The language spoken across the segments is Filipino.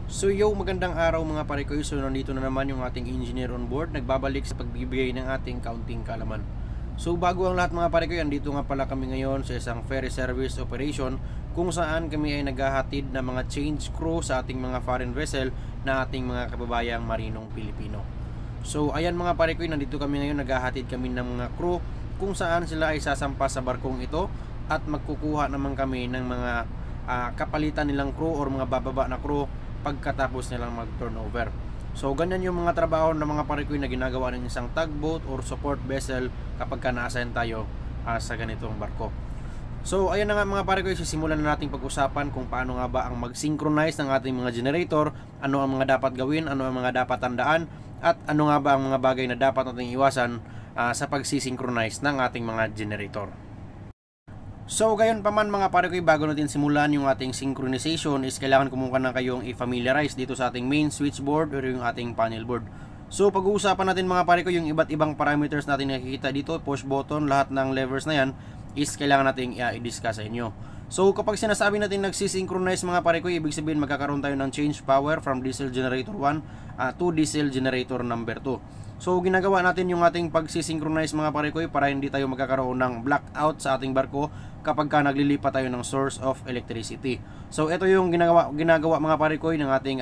So yo, magandang araw mga pare ko. So nandito na naman yung ating engineer on board, nagbabalik sa pagbibigay ng ating counting kalaman. So bago ang lahat mga pare ko, andito nga pala kami ngayon sa isang ferry service operation kung saan kami ay naghahatid ng mga change crew sa ating mga foreign vessel na ating mga kababayang marinong Pilipino. So ayan mga pare ko, nandito kami ngayon, naghahatid kami ng mga crew kung saan sila ay sasampa sa barkong ito at magkukuha naman kami ng mga kapalitan nilang crew or mga bababa na crew pagkatapos nilang mag-turnover. So ganyan yung mga trabaho ng mga parikoy na ginagawa ng isang tugboat or support vessel kapag ka na-assign tayo sa ganitong barko. So ayan na nga mga parikoy, sisimulan na nating pag-usapan kung paano nga ba ang mag-synchronize ng ating mga generator, ano ang mga dapat gawin, ano ang mga dapat tandaan, at ano nga ba ang mga bagay na dapat nating iwasan sa pag-synchronize ng ating mga generator. So gayon pa man mga pare ko, bago natin simulan yung ating synchronization is kailangan ko muna kayong i-familiarize dito sa ating main switchboard or yung ating panel board. So pag-uusapan natin mga pare ko yung iba't ibang parameters natin nakikita dito, push button, lahat ng levers na yan is kailangan nating i-discuss sa inyo. So kapag sinasabi natin nagsisynchronize mga pare ko, ibig sabihin magkakaroon tayo ng change power from diesel generator 1 to diesel generator number 2. So ginagawa natin yung ating pagsisynchronize mga pare ko para hindi tayo magkakaroon ng blackout sa ating barko kapag ka naglilipat tayo ng source of electricity. So ito yung ginagawa mga pare ko ng ating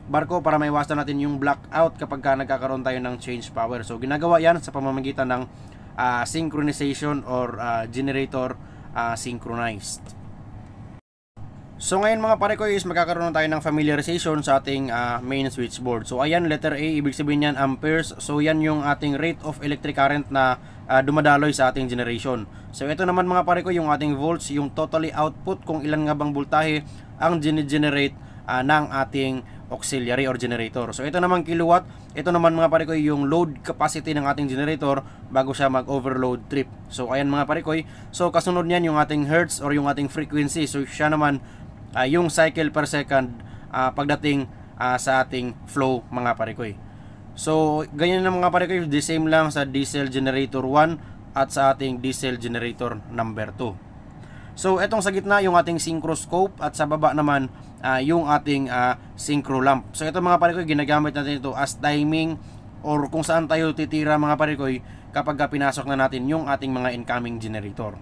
barko para maiwasan natin yung blackout kapag ka nagkakaroon tayo ng change power. So ginagawa yan sa pamamagitan ng synchronization or generator synchronized. So ngayon mga pare ko is magkakaroon tayo ng familiarization sa ating main switchboard. So ayan, letter A, ibig sabihin yan amperes. So yan yung ating rate of electric current na dumadaloy sa ating generation. So ito naman mga pare ko yung ating volts, yung totally output kung ilan nga bang voltahe ang generate ng ating auxiliary or generator. So ito naman kilowatt, ito naman mga pare ko yung load capacity ng ating generator bago siya mag-overload trip. So ayan mga pare ko, so kasunod niyan yung ating hertz or yung ating frequency. So siya naman yung cycle per second pagdating sa ating flow mga parikoy. So ganyan na mga parikoy, the same lang sa diesel generator 1 at sa ating diesel generator number 2. So etong sa gitna yung ating synchro scope at sa baba naman yung ating synchro lamp. So ito mga parikoy, ginagamit natin ito as timing or kung saan tayo titira mga parikoy kapag pinasok na natin yung ating mga incoming generator.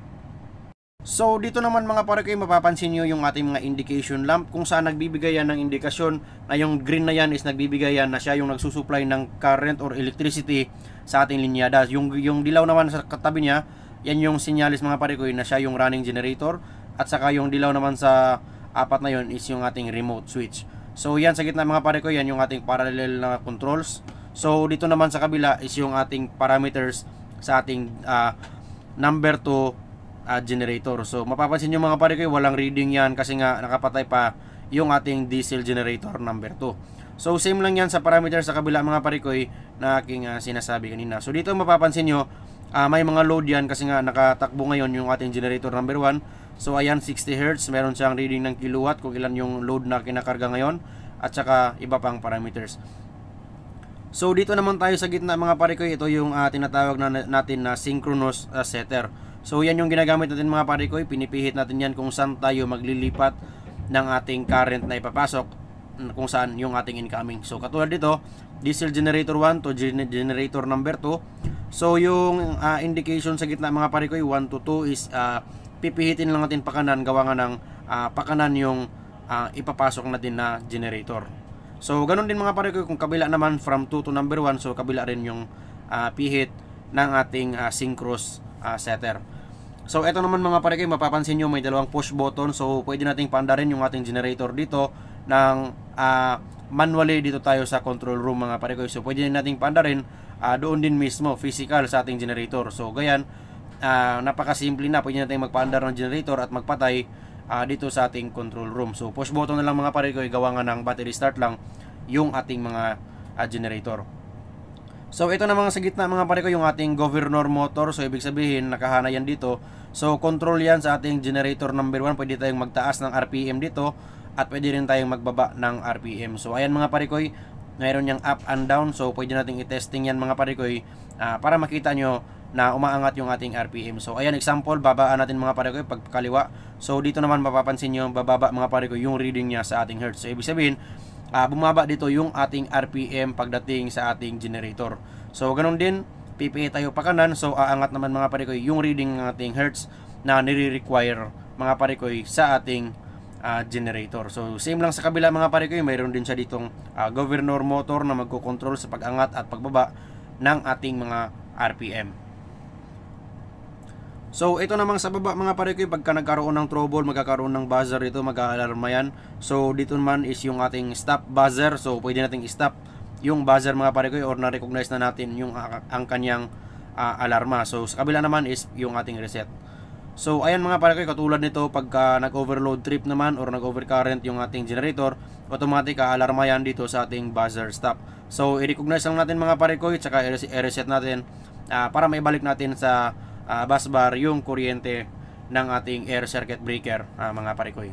So dito naman mga pare ko, mapapansin nyo yung ating mga indication lamp kung saan nagbibigay yan ng indikasyon na yung green na yan is nagbibigay yan na siya yung nagsusupply ng current or electricity sa ating linyada. Yung dilaw naman sa katabi niya, yan yung sinyalis mga pare ko na siya yung running generator, at saka yung dilaw naman sa apat na yon is yung ating remote switch. So yan sa gitna mga pare ko, yan yung ating parallel na controls. So dito naman sa kabila is yung ating parameters sa ating number 2 generator. So mapapansin nyo mga pare ko, walang reading yan kasi nga nakapatay pa yung ating diesel generator number 2. So same lang yan sa parameter sa kabila mga pare ko na aking sinasabi kanina. So dito mapapansin nyo may mga load yan kasi nga nakatakbo ngayon yung ating generator number 1. So ayan, 60 Hz, meron siyang reading ng kilowatt kung ilan yung load na kinakarga ngayon, at saka iba pang parameters. So dito naman tayo sa gitna mga pare ko, ito yung tinatawag natin na synchronous setter. So yan yung ginagamit natin mga pare ko, pinipihit natin yan kung saan tayo maglilipat ng ating current na ipapasok, kung saan yung ating incoming. So katulad dito, diesel generator 1 to generator number 2. So yung indication sa gitna mga pare ko, 1 to 2 is pipihitin lang natin pakanan, gawa nga ng pakanan yung ipapasok natin na generator. So ganun din mga pare ko, kung kabila naman from 2 to number 1, so kabila rin yung pihit ng ating synchronous setter. So ito naman mga pare ko, mapapansin nyo may dalawang push button. So pwede nating paandarin yung ating generator dito ng manually dito tayo sa control room mga pare ko. So pwede nating paandarin doon din mismo physical sa ating generator. So gayan, napakasimple na, pwede nating magpaandar ng generator at magpatay dito sa ating control room. So push button na lang mga pare ko, gawa nga ng battery start lang yung ating mga generator. So ito namang sa gitna mga pare ko yung ating governor motor. So ibig sabihin nakahana yan dito. So control yan sa ating generator number 1. Pwede tayong magtaas ng RPM dito at pwede rin tayong magbaba ng RPM. So ayan mga pare ko, mayroon yang up and down. So pwede nating i-testing yan mga pare ko para makita nyo na umaangat yung ating RPM. So ayan, example, babaan natin mga pare ko pag kaliwa. So dito naman mapapansin nyo bababa mga pare ko yung reading niya sa ating hertz. So ibig sabihin bumaba dito yung ating RPM pagdating sa ating generator. So ganun din, PPA tayo pa kanan, so aangat naman mga parikoy yung reading ng ating hertz na nire-require mga parikoy sa ating generator. So same lang sa kabila mga parikoy, mayroon din siya ditong governor motor na magko-control sa pag-angat at pagbaba ng ating mga RPM. So ito namang sa baba mga parikoy, pagka nagkaroon ng trouble, magkakaroon ng buzzer dito, mag-aalarma yan. So dito naman is yung ating stop buzzer. So pwede nating i-stop yung buzzer mga parikoy, or na-recognize na natin yung ang kanyang alarma. So sa kabila naman is yung ating reset. So ayan mga parikoy, katulad nito pagka nag-overload trip naman or nag-overcurrent yung ating generator, automatic alarma yan dito sa ating buzzer stop. So i-recognize lang natin mga parikoy, tsaka i-reset natin para maibalik natin sa bus bar yung kuryente ng ating air circuit breaker mga parikoy.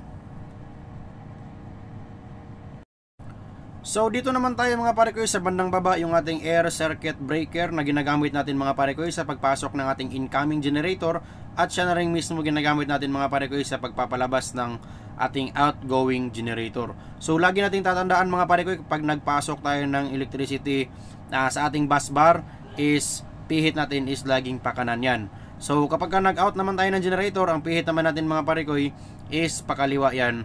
So dito naman tayo mga parikoy sa bandang baba, yung ating air circuit breaker na ginagamit natin mga parikoy sa pagpasok ng ating incoming generator, at siya na rin mismo ginagamit natin mga parikoy sa pagpapalabas ng ating outgoing generator. So lagi nating tatandaan mga parikoy, pag nagpasok tayo ng electricity sa ating bus bar, is pihit natin is laging pakanan yan. So kapag nag-out naman tayo ng generator, ang pihit naman natin mga parikoy is pakaliwa yan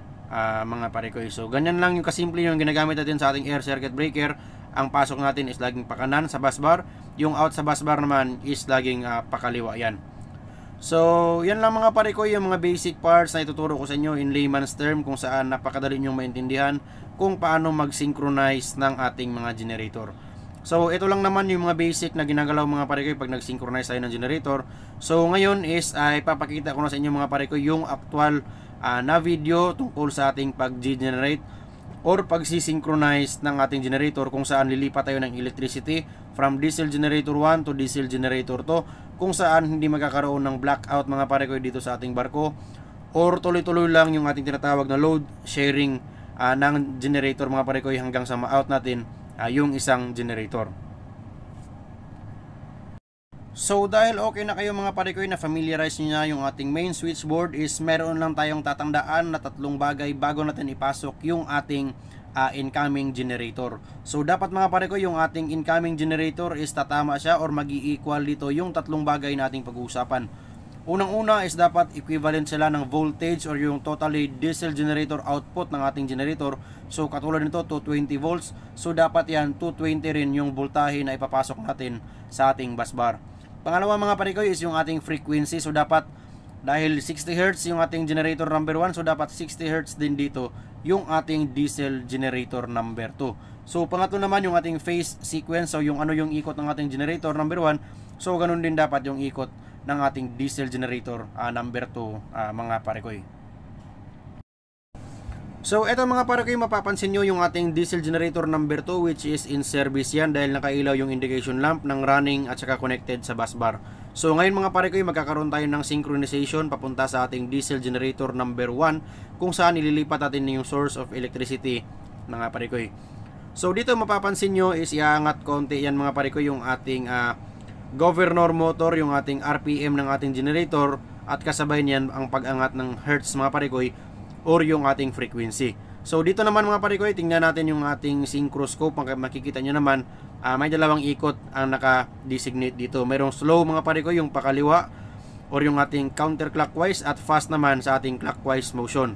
mga parikoy. So ganyan lang yung kasimple yung ginagamit natin sa ating air circuit breaker. Ang pasok natin is laging pakanan sa bus bar, yung out sa bus bar naman is laging pakaliwa yan. So yan lang mga parikoy, yung mga basic parts na ituturo ko sa inyo in layman's term, kung saan napakadali nyo maintindihan kung paano mag-synchronize ng ating mga generator. So ito lang naman yung mga basic na ginagalaw mga parikoy pag nag-synchronize tayo ng generator. So ngayon is ipapakita ko na sa inyo mga parikoy yung actual na video tungkol sa ating pag-generate or pag-synchronize ng ating generator, kung saan lilipat tayo ng electricity from diesel generator 1 to diesel generator 2, kung saan hindi magkakaroon ng blackout mga parikoy dito sa ating barko, or tuloy-tuloy lang yung ating tinatawag na load sharing ng generator mga parikoy hanggang sa ma-out natin yung isang generator. So dahil okay na kayo mga parikoy na familiarize nyo na yung ating main switchboard, is meron lang tayong tatandaan na tatlong bagay bago natin ipasok yung ating incoming generator. So dapat mga parikoy, yung ating incoming generator is tatama siya or mag-i-equal dito yung tatlong bagay na ating pag-uusapan. Unang-una is dapat equivalent sila ng voltage or yung totally diesel generator output ng ating generator. So katulad nito 220 volts. So dapat yan 220 rin yung voltahe na ipapasok natin sa ating bus bar. Pangalawa mga parikoy is yung ating frequency. So dapat, dahil 60 Hz yung ating generator number 1, so dapat 60 Hz din dito yung ating diesel generator number 2. So pangatlo naman yung ating phase sequence. So yung ano yung ikot ng ating generator number 1. So ganun din dapat yung ikot ng ating diesel generator number 2 mga parikoy. So eto mga parikoy, mapapansin nyo yung ating diesel generator number 2 which is in service yan, dahil nakailaw yung indication lamp ng running at saka connected sa bus bar. So ngayon mga parikoy, magkakaroon tayo ng synchronization papunta sa ating diesel generator number 1, kung saan ililipat natin yung source of electricity mga parikoy. So dito mapapansin nyo is iangat konti yan mga parikoy yung ating governor motor, yung ating RPM ng ating generator, at kasabay niyan ang pag-angat ng hertz mga parikoy or yung ating frequency. So dito naman mga parikoy, tingnan natin yung ating synchroscope. Makikita nyo naman may dalawang ikot ang naka-designate dito. Mayroong slow mga parikoy yung pakaliwa or yung ating counterclockwise, at fast naman sa ating clockwise motion.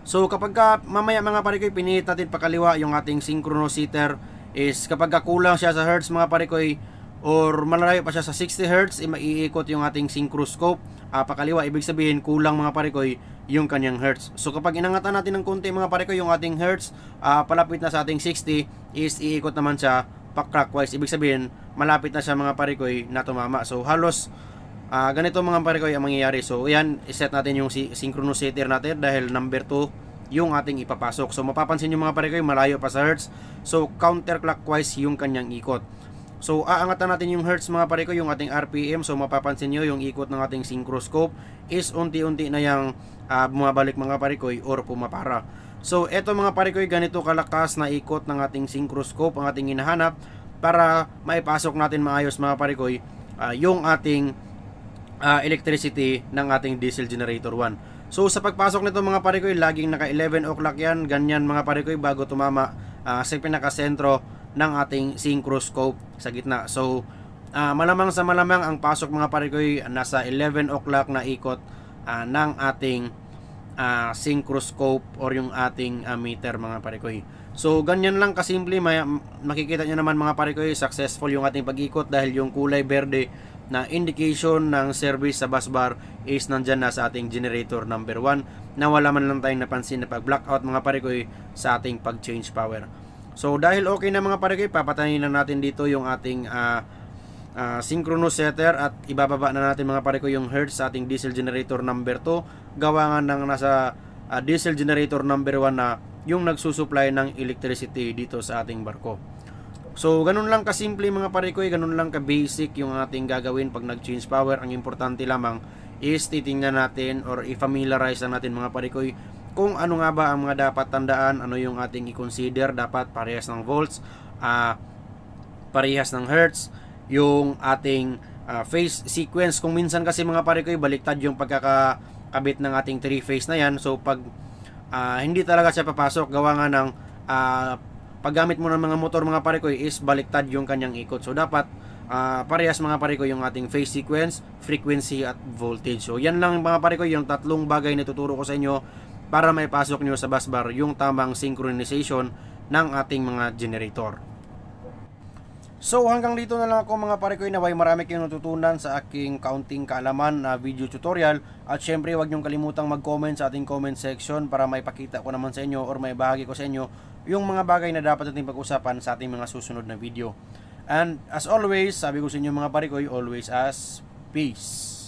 So kapag mamaya mga parikoy pinihit natin pakaliwa yung ating synchronometer, is kapag kulang siya sa hertz mga parikoy or malalayo pa siya sa 60 Hz, maiikot yung ating synchroscope pakaliwa, ibig sabihin kulang mga parikoy yung kanyang hertz. So kapag inangatan natin ng konti mga parikoy yung ating hertz palapit na sa ating 60, is iikot naman siya pa-clockwise, ibig sabihin malapit na siya mga parikoy na tumama. So halos ganito mga parikoy ang mangyayari. So ayan, iset natin yung synchronometer natin dahil number 2 yung ating ipapasok. So mapapansin nyo mga parikoy, malayo pa sa hertz, so counterclockwise yung kanyang ikot. So aangatan natin yung hertz mga parikoy, yung ating RPM. So mapapansin nyo yung ikot ng ating synchroscope is unti-unti na yung bumabalik mga parikoy or pumapara. So eto mga parikoy, ganito kalakas na ikot ng ating synchroscope ang ating hinahanap para maipasok natin maayos mga parikoy yung ating electricity ng ating diesel generator 1. So sa pagpasok nito mga pare ko, laging naka 11 o'clock yan, ganyan mga pare ko, bago tumama sa pinakasentro ng ating synchroscope sa gitna. So malamang sa malamang ang pasok mga pare ko nasa 11 o'clock na ikot ng ating synchroscope or yung ating meter mga pare ko. So ganyan lang kasimple, makikita nyo naman mga pare ko, successful yung ating pag-ikot dahil yung kulay berde na indication ng service sa bus bar is nandyan na sa ating generator number 1 na wala man lang tayong napansin na pag-blackout mga pare ko sa ating pag-change power. So dahil okay na mga pare ko, papatayin na natin dito yung ating synchronous setter at ibababa na natin mga pare ko yung hertz sa ating diesel generator number 2, gawa nga ng nasa diesel generator number 1 na yung nagsusupply ng electricity dito sa ating barko. So ganun lang kasimple mga pare ko, ganun lang ka-basic yung ating gagawin pag nag-change power. Ang importante lamang is titingnan natin or i-familiarize na natin mga pare ko kung ano nga ba ang mga dapat tandaan, ano yung ating i-consider. Dapat parehas ng volts, parehas ng hertz, yung ating phase sequence. Kung minsan kasi mga pare ko baliktad yung pagkakabit ng ating 3-phase na yan. So pag hindi talaga siya papasok, gawa nga ng paggamit mo ng mga motor mga pare ko is baliktad yung kanyang ikot. So dapat parehas mga pare ko yung ating phase sequence, frequency at voltage. So yan lang mga pare ko yung tatlong bagay na tuturo ko sa inyo para may pasok nyo sa bus bar yung tamang synchronization ng ating mga generator. So hanggang dito na lang ako mga pare ko, naway marami kayong natutunan sa aking counting kaalaman na video tutorial. At syempre huwag niyong kalimutang mag-comment sa ating comment section para may pakita ko naman sa inyo or may bahagi ko sa inyo yung mga bagay na dapat nating pag-usapan sa ating mga susunod na video. And as always, sabi ko sa inyo mga pare ko, always as peace.